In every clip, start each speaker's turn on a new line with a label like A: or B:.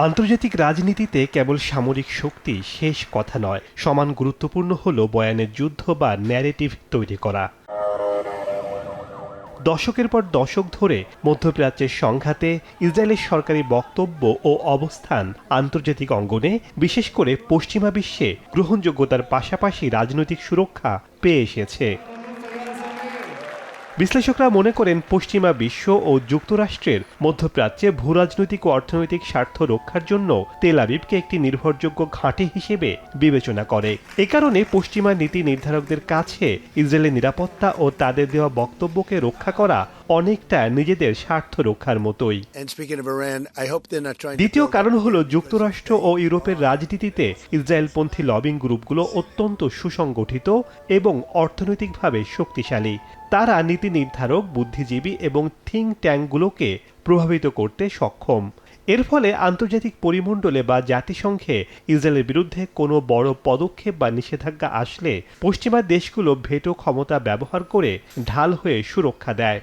A: আন্তর্জাতিক রাজনীতিতে কেবল সামরিক শক্তি শেষ কথা নয়, সমান গুরুত্বপূর্ণ হল বয়ানের যুদ্ধ বা ন্যারেটিভ তৈরি করা। দশকের পর দশক ধরে মধ্যপ্রাচ্যের সংঘাতে ইসরায়েলের সরকারি বক্তব্য ও অবস্থান আন্তর্জাতিক অঙ্গনে, বিশেষ করে পশ্চিমা বিশ্বে গ্রহণযোগ্যতার পাশাপাশি রাজনৈতিক সুরক্ষা পেয়ে এসেছে। বিশ্লেষকরা মনে করেন পশ্চিমা বিশ্ব ও যুক্তরাষ্ট্রের মধ্যপ্রাচ্যে ভূরাজনৈতিক ও অর্থনৈতিক স্বার্থ রক্ষার জন্য তেল আবিবকে একটি নির্ভরযোগ্য ঘাঁটি হিসেবে বিবেচনা করে। এ কারণে পশ্চিমা নীতি নির্ধারকদের কাছে ইসরায়েলের নিরাপত্তা ও তাদের দেওয়া বক্তব্যকে রক্ষা করা অনেকটা নিজেদের স্বার্থ রক্ষার মতোই। দ্বিতীয় কারণ হলো যুক্তরাষ্ট্র ও ইউরোপের রাজনীতিতে ইসরায়েলপন্থী লবিং গ্রুপগুলো অত্যন্ত সুসংগঠিত এবং অর্থনৈতিকভাবে শক্তিশালী। তারা নীতি নির্ধারক, বুদ্ধিজীবী এবং থিঙ্ক ট্যাঙ্কগুলোকে প্রভাবিত করতে সক্ষম। এর ফলে আন্তর্জাতিক পরিমণ্ডলে বা জাতিসংঘে ইসরায়েলের বিরুদ্ধে কোনো বড় পদক্ষেপ বা নিষেধাজ্ঞা আসলে পশ্চিমা দেশগুলো ভেটো ক্ষমতা ব্যবহার করে ঢাল হয়ে সুরক্ষা দেয়।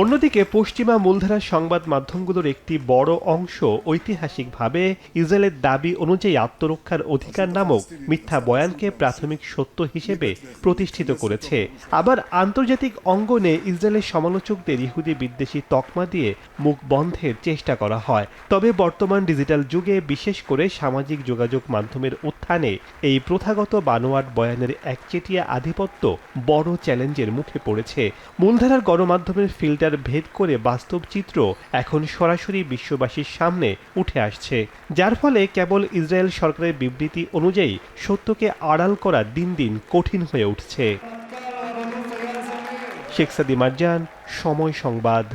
A: অন্যদিকে পশ্চিমা মূলধারার সংবাদ মাধ্যমগুলোর একটি বড় অংশ ঐতিহাসিকভাবে ইসরায়েলের দাবি অনুযায়ী আত্মরক্ষার অধিকার নামক মিথ্যা বয়ানকে প্রাথমিক সত্য হিসেবে প্রতিষ্ঠিত করেছে। আবার আন্তর্জাতিক অঙ্গনে ইসরায়েলের সমালোচকদের ইহুদি বিদ্বেষী তকমা দিয়ে মুখ বন্ধের চেষ্টা করা হয়। তবে বর্তমান ডিজিটাল যুগে, বিশেষ করে সামাজিক যোগাযোগ মাধ্যমের উত্থানে, এই প্রথাগত বানোয়াট বয়ানের একচেটিয়া আধিপত্য বড় চ্যালেঞ্জের মুখে পড়েছে। মূলধারার গণমাধ্যমের ফিল্টার ভেদ করে বাস্তব চিত্র এখন সরাসরি বিশ্ববাসীর সামনে উঠে আসছে, যার ফলে কেবল ইসরায়েল সরকারের বিবৃতি অনুযায়ী সত্যকে আড়াল করা দিন দিন কঠিন হয়ে উঠছে। শেখ সাদি মারজান, সময় সংবাদ।